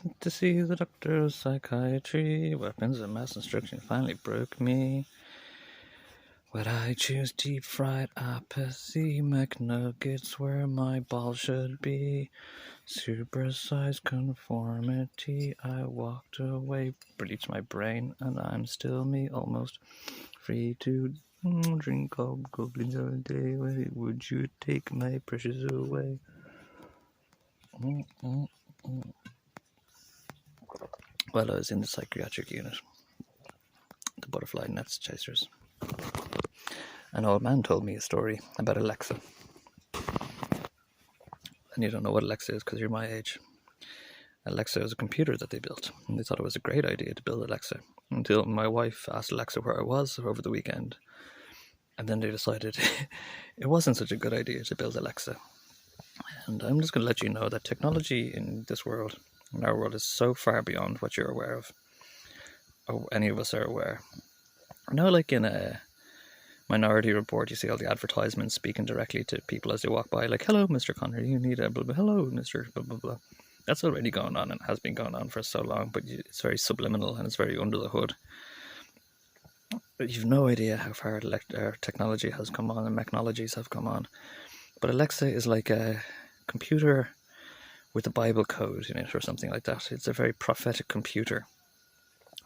went to see the doctor of psychiatry. Weapons of mass destruction finally broke me. Would I choose deep fried apathy? McNuggets where my ball should be. Supersized conformity. I walked away, bleached my brain, and I'm still me, almost free to drink all goblins all day. Why would you take my precious away? Well, I was in the psychiatric unit, the butterfly nest chasers. An old man told me a story about Alexa. And you don't know what Alexa is because you're my age. Alexa is a computer that they built, and they thought it was a great idea to build Alexa, until my wife asked Alexa where I was over the weekend. And then they decided it wasn't such a good idea to build Alexa. And I'm just going to let you know that technology in this world, in our world, is so far beyond what you're aware of, or any of us are aware. Like in a Minority Report, you see all the advertisements speaking directly to people as they walk by, like, hello, Mr. Connor, you need a blah, blah, hello, Mr. blah, blah, blah. That's already going on and has been going on for so long, but it's very subliminal and it's very under the hood. But you've no idea how far our technology has come on and technologies have come on. But Alexa is like a computer with a Bible code in it or something like that. It's a very prophetic computer.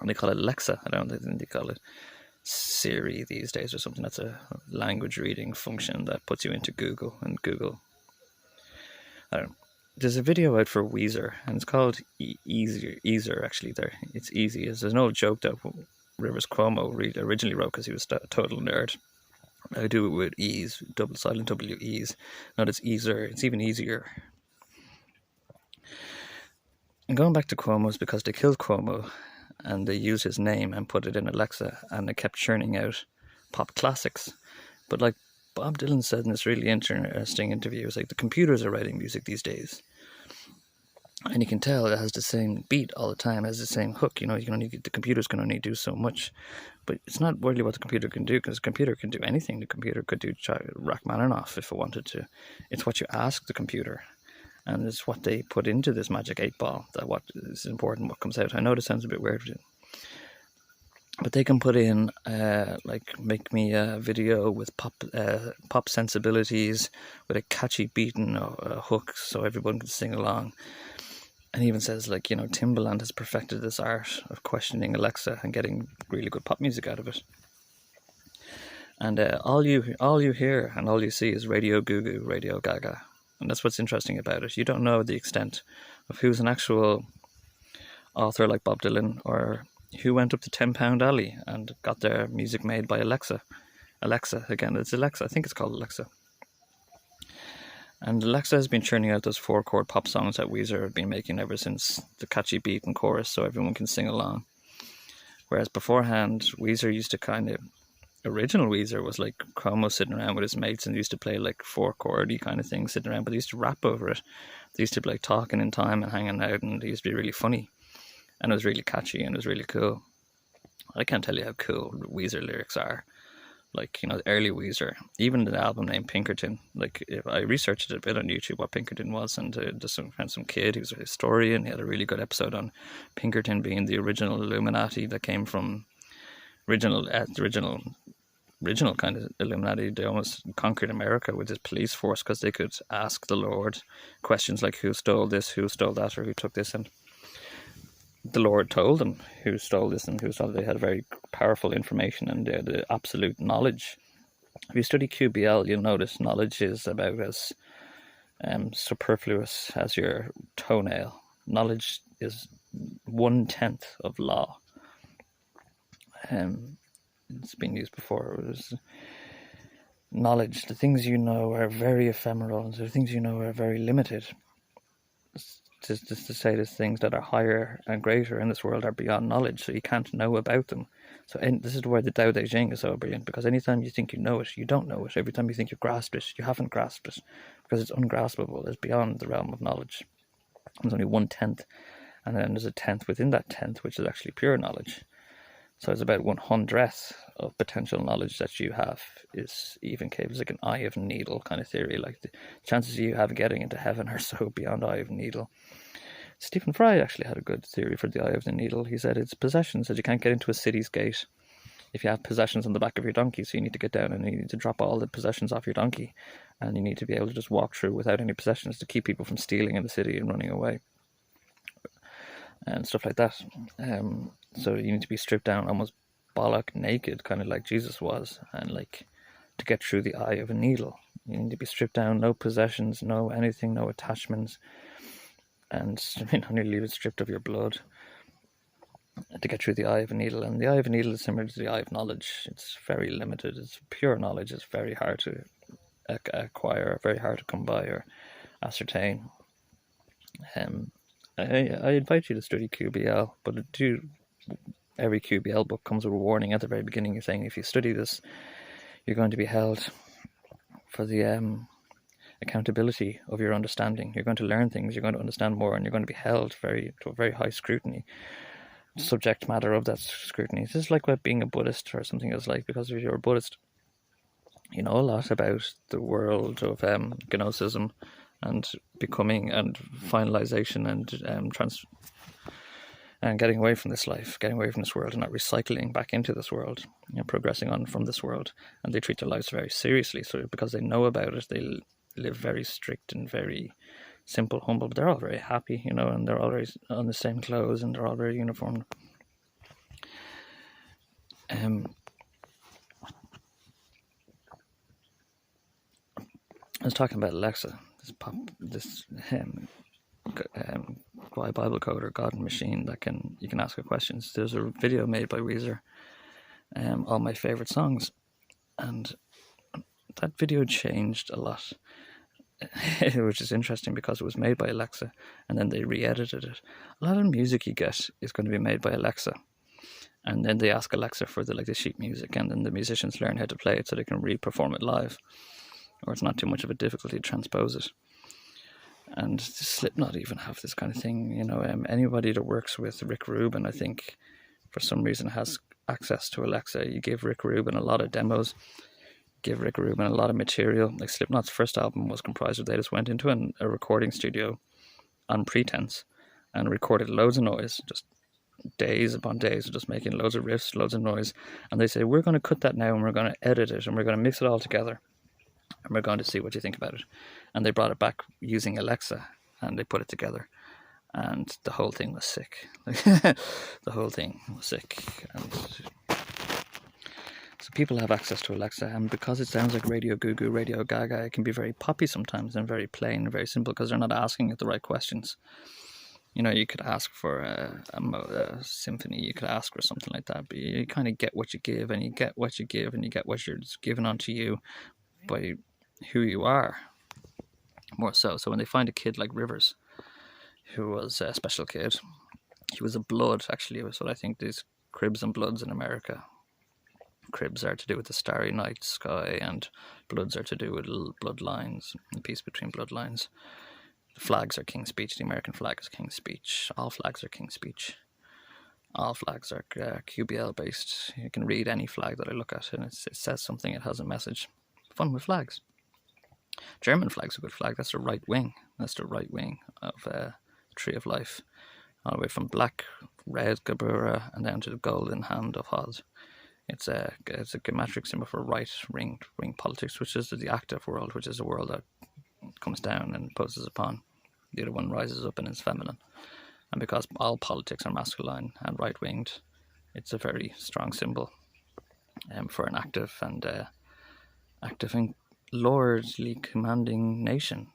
And they call it Alexa. I don't think they call it Siri these days or something. That's a language reading function that puts you into Google, and Google, I don't know. There's a video out for Weezer, and it's called Easer, actually. It's easy. There's an old joke that Rivers Cuomo originally wrote because he was a total nerd. I do it with ease, double silent W-ease. Not it's easier, it's even easier. And going back to Cuomo's, because they killed Cuomo and they used his name and put it in Alexa, and they kept churning out pop classics. But like Bob Dylan said in this really interesting interview, it's like the computers are writing music these days. And you can tell it has the same beat all the time, it has the same hook. The computers can only do so much. But it's not really what the computer can do, because the computer can do anything. The computer could do Rachmaninoff if it wanted to. It's what you ask the computer. And it's what they put into this magic 8-ball that what is important, what comes out. I know this sounds a bit weird, but they can put in, make me a video with pop sensibilities, with a catchy beat and a hook so everyone can sing along. And he even says, Timbaland has perfected this art of questioning Alexa and getting really good pop music out of it. And all you hear and all you see is Radio Goo, Radio Gaga. And that's what's interesting about it. You don't know the extent of who's an actual author like Bob Dylan, or who went up to 10 Pound Alley and got their music made by Alexa. Alexa, again, it's Alexa. I think it's called Alexa. And Alexa has been churning out those 4-chord pop songs that Weezer have been making ever since the catchy beat and chorus so everyone can sing along. Whereas beforehand, Weezer used to original Weezer was like Cuomo sitting around with his mates and used to play like 4-chordy kind of thing sitting around, but they used to rap over it. They used to be like talking in time and hanging out, and they used to be really funny. And it was really catchy and it was really cool. I can't tell you how cool Weezer lyrics are. The early Weezer, even the album named Pinkerton. If I researched it a bit on YouTube what Pinkerton was, and just some kid, he was a historian. He had a really good episode on Pinkerton being the original Illuminati that came from the original kind of Illuminati. They almost conquered America with this police force because they could ask the Lord questions like who stole this, who stole that, or who took this, and the Lord told them who stole this and who stole it. They had very powerful information and the absolute knowledge. If you study QBL, you'll notice knowledge is about as superfluous as your toenail. Knowledge is 1/10 of law. It's been used before. It was knowledge. The things you know are very ephemeral. The things you know are very limited. Just to say there's things that are higher and greater in this world are beyond knowledge, so you can't know about them. So this is where the Tao Te Ching is so brilliant, because anytime you think you know it, you don't know it. Every time you think you've grasped it, you haven't grasped it, because it's ungraspable. It's beyond the realm of knowledge. There's only 1/10, and then there's a 10th within that 10th, which is actually pure knowledge. So it's about 1/100th of potential knowledge that you have is even capable. It's like an eye of a needle kind of theory. Like the chances you have getting into heaven are so beyond eye of a needle. Stephen Fry actually had a good theory for the eye of the needle. He said it's possessions, that you can't get into a city's gate if you have possessions on the back of your donkey, so you need to get down and you need to drop all the possessions off your donkey, and you need to be able to just walk through without any possessions to keep people from stealing in the city and running away and stuff like that. So you need to be stripped down almost bollock naked, kind of like Jesus was, and like to get through the eye of a needle. You need to be stripped down, no possessions, no anything, no attachments, and only leave it stripped of your blood to get through the eye of a needle. And the eye of a needle is similar to the eye of knowledge. It's very limited. It's pure knowledge. It's very hard to acquire, very hard to come by or ascertain. I invite you to study QBL, but every QBL book comes with a warning at the very beginning. You're saying if you study this, you're going to be held for the accountability of your understanding. You're going to learn things, you're going to understand more, and you're going to be held to a very high scrutiny. Subject matter of that scrutiny. This is like what being a Buddhist or something is like, because if you're a Buddhist, you know a lot about the world of Gnosticism and becoming and finalization and getting away from this life, getting away from this world and not recycling back into this world, progressing on from this world. And they treat their lives very seriously. So because they know about it, they live very strict and very simple, humble, but they're all very happy, and they're always on the same clothes and they're all very uniform. I was talking about Alexa, this Bible code or God machine that you can ask her questions. There's a video made by Weezer, all my favorite songs, and that video changed a lot. Which is interesting because it was made by Alexa and then they re-edited it. A lot of music you get is going to be made by Alexa, and then they ask Alexa for the sheet music, and then the musicians learn how to play it so they can re-perform it live, or it's not too much of a difficulty to transpose it. And Slipknot even have this kind of thing. Anybody that works with Rick Rubin, I think, for some reason has access to Alexa. You give Rick Rubin a lot of demos, give Rick Rubin a lot of material. Like Slipknot's first album was comprised of, they just went into a recording studio on pretense and recorded loads of noise, just days upon days of just making loads of riffs, loads of noise. And they say, we're going to cut that now and we're going to edit it and we're going to mix it all together and we're going to see what you think about it. And they brought it back using Alexa and they put it together. And the whole thing was sick. The whole thing was sick. And so people have access to Alexa, and because it sounds like Radio Goo Goo, Radio Gaga, it can be very poppy sometimes and very plain and very simple because they're not asking it the right questions. You could ask for a symphony, you could ask for something like that, but you kind of get what you give, and you get what you give, and you get what you're given onto you by who you are, more so. So when they find a kid like Rivers, who was a special kid, he was a blood, actually, was what I think these cribs and bloods in America. Cribs are to do with the starry night sky, and bloods are to do with bloodlines, the peace between bloodlines. The flags are King's Speech. The American flag is King's Speech. All flags are King's Speech. All flags are QBL based. You can read any flag that I look at and it says something, it has a message. Fun with flags. German flag's a good flag. That's the right wing. That's the right wing of Tree of Life. All the way from black, red, Gebura, and down to the golden hand of Hod. It's a geometric symbol for right ring politics, which is the active world, which is a world that comes down and poses upon. The other one rises up and is feminine. And because all politics are masculine and right-winged, it's a very strong symbol for an active and lordly commanding nation.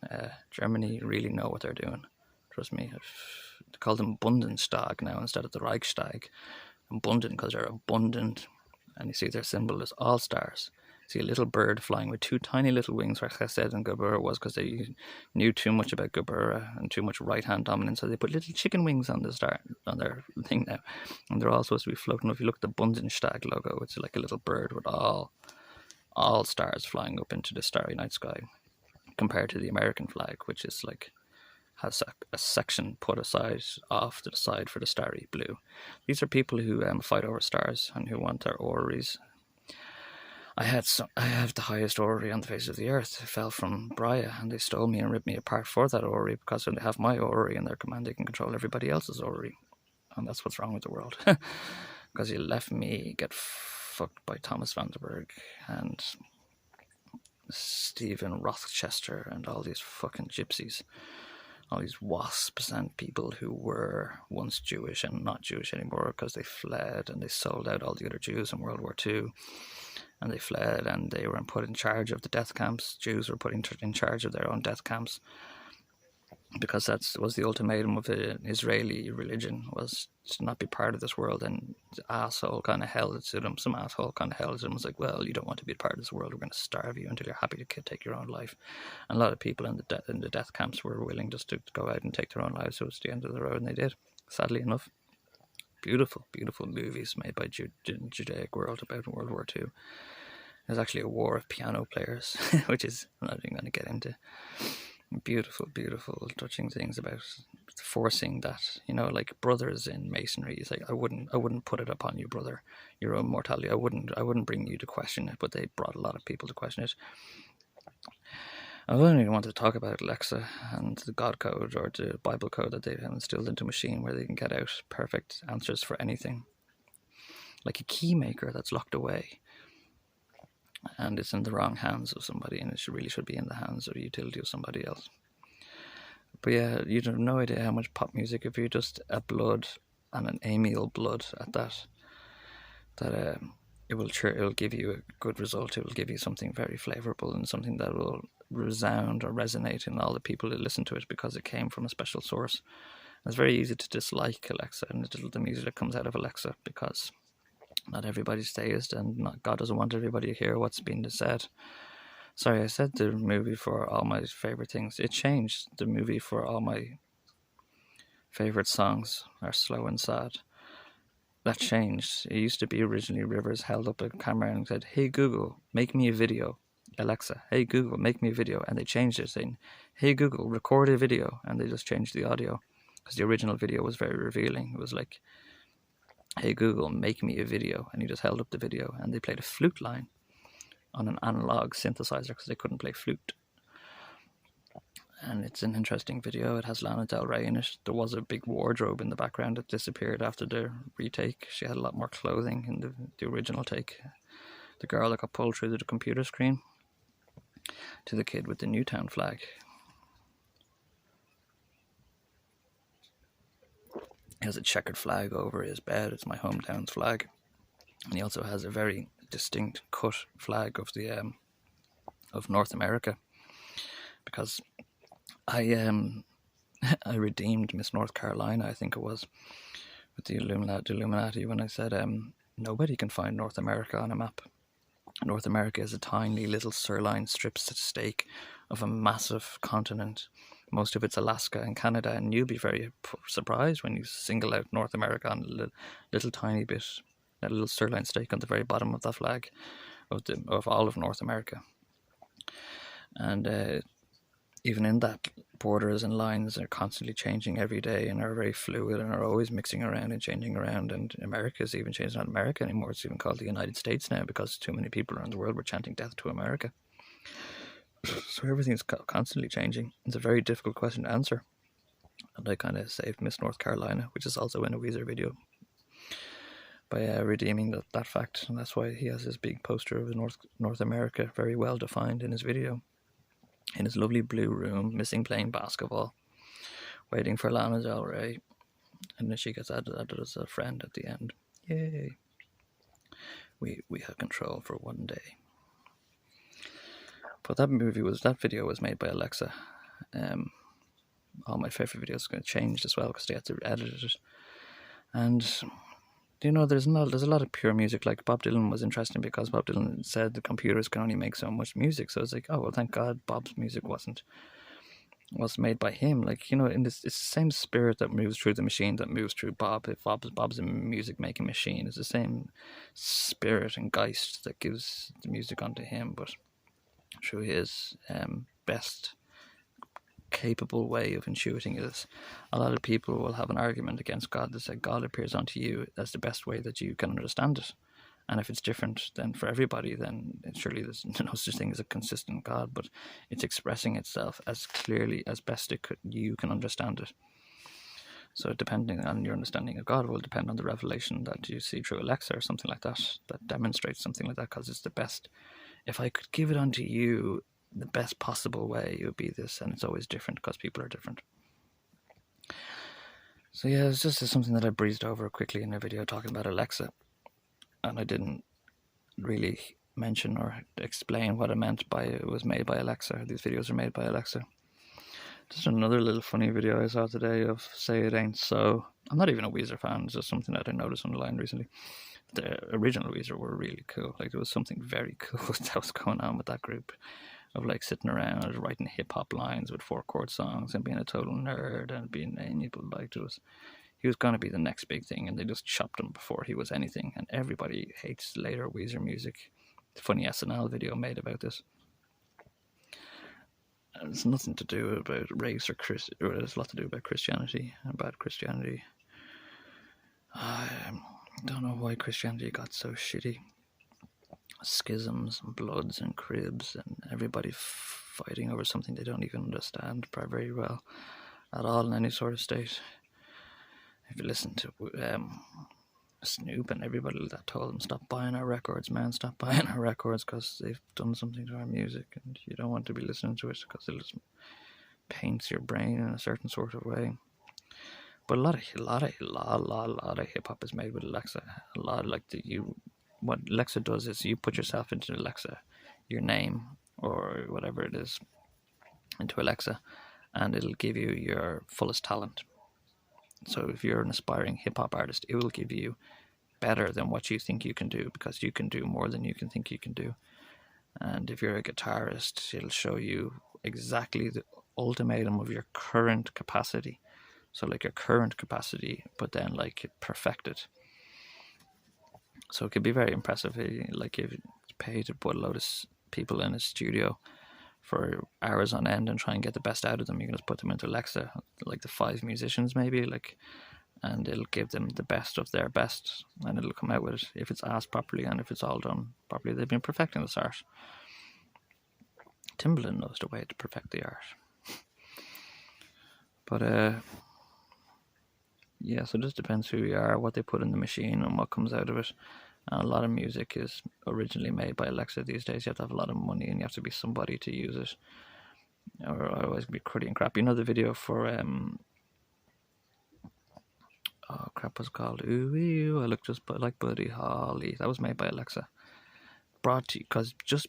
Germany really know what they're doing. Trust me. They call them Bundestag now instead of the Reichstag. Abundant because they're abundant. And you see their symbol is all stars. You see a little bird flying with two tiny little wings, like I said in Gebura was because they knew too much about Gebura and too much right-hand dominance, so they put little chicken wings on their thing now. And they're all supposed to be floating. If you look at the Bundestag logo, it's like a little bird with all stars flying up into the starry night sky, compared to the American flag, which is has a section put aside off to the side for the starry blue. These are people who fight over stars and who want their orreries. I have the highest orrery on the face of the earth. I fell from Briar, and they stole me and ripped me apart for that orrery, because when they have my orrery in their command, they can control everybody else's orrery. And that's what's wrong with the world. Because you left me get fucked by Thomas Vanderberg and Stephen Rothchester and all these fucking gypsies, all these wasps and people who were once Jewish and not Jewish anymore because they fled and they sold out all the other Jews in World War II. And they fled and they were put in charge of the death camps. Jews were put in charge of their own death camps, because that was the ultimatum of the Israeli religion, was to not be part of this world. And the asshole kind of held it to them. Some asshole kind of held it to them, was like, well, you don't want to be part of this world, we're going to starve you until you're happy to take your own life. And a lot of people in the death camps were willing just to go out and take their own lives. So it's the end of the road, and they did, sadly enough. Beautiful, beautiful movies made by Judaic world about World War II. There's actually a war of piano players, which is, I'm not even going to get into. Beautiful, beautiful, touching things about forcing that, like brothers in masonry. It's like, I wouldn't put it upon you, brother, your own mortality. I wouldn't bring you to question it, but they brought a lot of people to question it. I don't even want to talk about Alexa and the God code or the Bible code that they have instilled into a machine, where they can get out perfect answers for anything, like a key maker that's locked away. And it's in the wrong hands of somebody, and it really should be in the hands of a utility of somebody else. But yeah, you'd have no idea how much pop music, if you're just a blood and an amiable blood at that it will give you a good result. It will give you something very flavourable and something that will resound or resonate in all the people that listen to it, because it came from a special source. And it's very easy to dislike Alexa and the music that comes out of Alexa, because not everybody's taste, and God doesn't want everybody to hear what's being said. Sorry, I said the movie for all my favourite things. It changed. The movie for all my favourite songs are slow and sad. That changed. It used to be originally Rivers held up a camera and said, "Hey Google, make me a video." Alexa, "Hey Google, make me a video." And they changed it, saying, "Hey Google, record a video." And they just changed the audio, because the original video was very revealing. It was like, "Hey Google, make me a video." And he just held up the video, and they played a flute line on an analog synthesizer, because they couldn't play flute. And it's an interesting video. It has Lana Del Rey in it. There was a big wardrobe in the background that disappeared after the retake. She had a lot more clothing in the original take. The girl that got pulled through the computer screen, to the kid with the Newtown flag. He has a checkered flag over his bed. It's my hometown's flag. And he also has a very distinct cut flag of the of North America, because I redeemed Miss North Carolina, I think it was, with the Illuminati, when I said nobody can find North America on a map. North America is a tiny little sirloin strip steak of a massive continent. Most of it's Alaska and Canada, and you'll be very surprised when you single out North America on a little tiny bit, that little sirloin steak on the very bottom of that flag of all of North America. And even in that, borders and lines are constantly changing every day and are very fluid and are always mixing around and changing around. And America is even changed. Not America anymore. It's even called the United States now, because too many people around the world were chanting death to America. So everything's constantly changing. It's a very difficult question to answer. And I kind of saved Miss North Carolina, which is also in a Weezer video, by redeeming that fact. And that's why he has this big poster of North America very well defined in his video, in his lovely blue room, missing playing basketball, waiting for Lana Del Rey. And then she gets added as a friend at the end. Yay. We have control for one day. But that video was made by Alexa. All my favourite videos are going to change as well, because they had to edit it. And there's a lot of pure music. Like Bob Dylan was interesting, because Bob Dylan said the computers can only make so much music. So it's like, oh well, thank God Bob's music was made by him. Like, it's the same spirit that moves through the machine that moves through Bob. If Bob's a music making machine, it's the same spirit and geist that gives the music onto him, but through his best capable way of intuiting this. A lot of people will have an argument against God. They say God appears onto you as the best way that you can understand it, And if it's different then for everybody, then surely there's no such thing as a consistent God, but it's expressing itself as clearly as best you can understand it. So depending on your understanding of God will depend on the revelation that you see through Alexa or something like that, that demonstrates something like that, because it's the best. If I could give it unto you the best possible way, it would be this, and it's always different because people are different. So yeah, it's just something that I breezed over quickly in a video talking about Alexa, and I didn't really mention or explain what I meant by it was made by Alexa. These videos are made by Alexa. Just another little funny video I saw today of Say It Ain't So. I'm not even a Weezer fan, it's just something that I noticed online recently. The original Weezer were really cool. Like, there was something very cool that was going on with that group, of like sitting around writing hip-hop lines with 4-chord songs and being a total nerd and being amiable. Like, he was going to be the next big thing, and they just chopped him before he was anything, and everybody hates later Weezer music. Funny SNL video made about this. It's nothing to do about race or it's a lot to do about Christianity and bad Christianity. I don't know why Christianity got so shitty. Schisms and bloods and cribs and everybody fighting over something they don't even understand very well at all in any sort of state. If you listen to Snoop and everybody that told him, stop buying our records, man, stop buying our records because they've done something to our music and you don't want to be listening to it because it just paints your brain in a certain sort of way. But a lot of hip hop is made with Alexa. A lot, like what Alexa does is you put yourself into Alexa, your name or whatever it is, into Alexa, and it'll give you your fullest talent. So if you're an aspiring hip hop artist, it will give you better than what you think you can do, because you can do more than you can think you can do. And if you're a guitarist, it'll show you exactly the ultimatum of your current capacity. So like your current capacity, but then like perfected. So it could be very impressive. Like if you pay to put a load of people in a studio for hours on end and try and get the best out of them, you can just put them into Alexa, like the 5 musicians maybe, like, and it'll give them the best of their best, and it'll come out with it if it's asked properly and if it's all done properly. They've been perfecting this art. Timbaland knows the way to perfect the art. But yeah, so it just depends who you are, what they put in the machine and what comes out of it. And a lot of music is originally made by Alexa these days. You have to have a lot of money and you have to be somebody to use it, or otherwise it'd be cruddy and crap. You know the video for oh crap, what's it called? Ooh, I look just like Buddy Holly. That was made by Alexa. Brought to you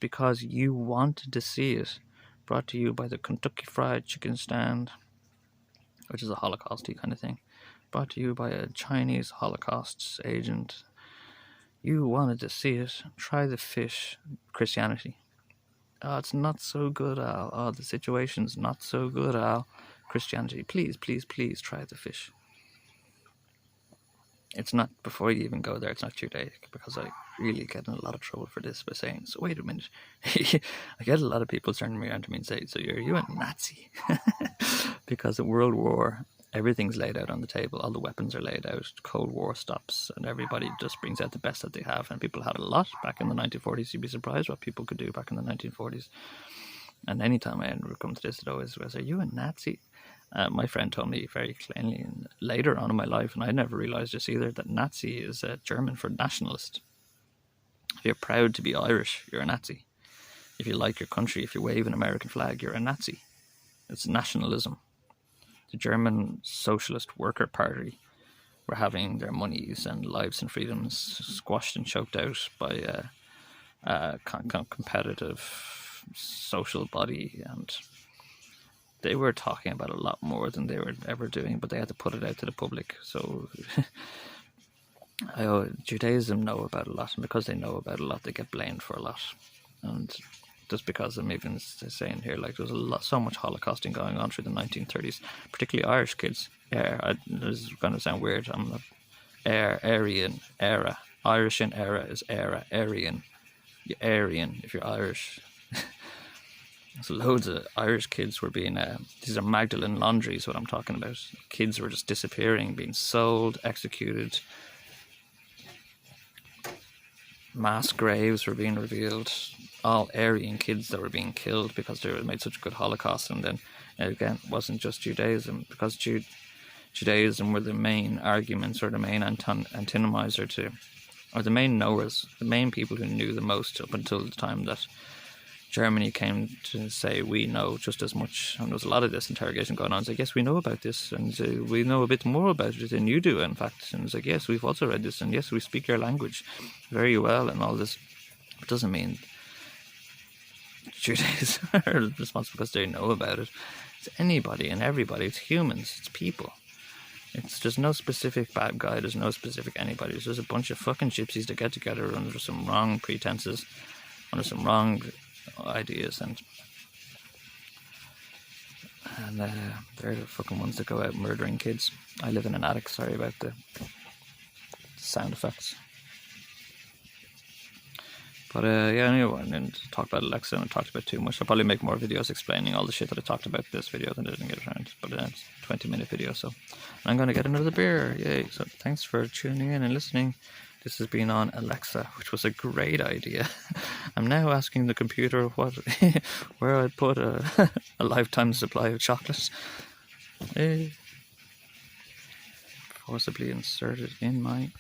because you wanted to see it. Brought to you by the Kentucky Fried Chicken Stand, which is a Holocausty kind of thing. Brought to you by a Chinese Holocaust agent. You wanted to see it. Try the fish. Christianity. Oh, it's not so good, Al. Oh, the situation's not so good, Al. Christianity. Please, please, please try the fish. It's not, before you even go there, it's not Judaic, because I really get in a lot of trouble for this by saying, so wait a minute. I get a lot of people turning me around to me and say, so are you a Nazi? Because at World War, everything's laid out on the table. All the weapons are laid out. Cold War stops, and everybody just brings out the best that they have. And people had a lot back in the 1940s. You'd be surprised what people could do back in the 1940s. And anytime I ever come to this, it always was, are you a Nazi? My friend told me very plainly later on in my life, and I never realised this either, that Nazi is German for nationalist. If you're proud to be Irish, you're a Nazi. If you like your country, if you wave an American flag, you're a Nazi. It's nationalism. The German Socialist Worker Party were having their monies and lives and freedoms squashed and choked out by a competitive social body, and they were talking about a lot more than they were ever doing, but they had to put it out to the public. So Judaism know about a lot, and because they know about a lot, they get blamed for a lot. And just because I'm even saying here, like, there was so much Holocausting going on through the 1930s, particularly Irish kids. This is going to sound weird. I'm not Aryan era. Irish in era is era. Aryan. You're Aryan if you're Irish. So loads of Irish kids were being, these are Magdalene laundries, what I'm talking about. Kids were just disappearing, being sold, executed. mass graves were being revealed, all Aryan kids that were being killed because they made such a good Holocaust. And then again, it wasn't just Judaism, because Judaism were the main arguments, or the main antinomizer to, or the main knowers, the main people who knew the most up until the time that Germany came to say, we know just as much. And there was a lot of this interrogation going on. It's like, yes, we know about this, and we know a bit more about it than you do, in fact. And it's like, yes, we've also read this, and yes, we speak your language very well, and all this. It doesn't mean Judaism are responsible because they know about it. It's anybody and everybody. It's humans. It's people. There's no specific bad guy. There's no specific anybody. There's just a bunch of fucking gypsies that get together under some wrong pretenses, under some wrong ideas, and they're the fucking ones that go out murdering kids. I live in an attic. Sorry about the sound effects. But yeah, anyway, I didn't talk about Alexa, and I talked about too much. I'll probably make more videos explaining all the shit that I talked about this video that I didn't get around. But it's a 20-minute video, so I'm going to get another beer. Yay. So thanks for tuning in and listening. This has been on Alexa, which was a great idea. I'm now asking the computer where I'd put a lifetime supply of chocolate. Forcibly inserted in my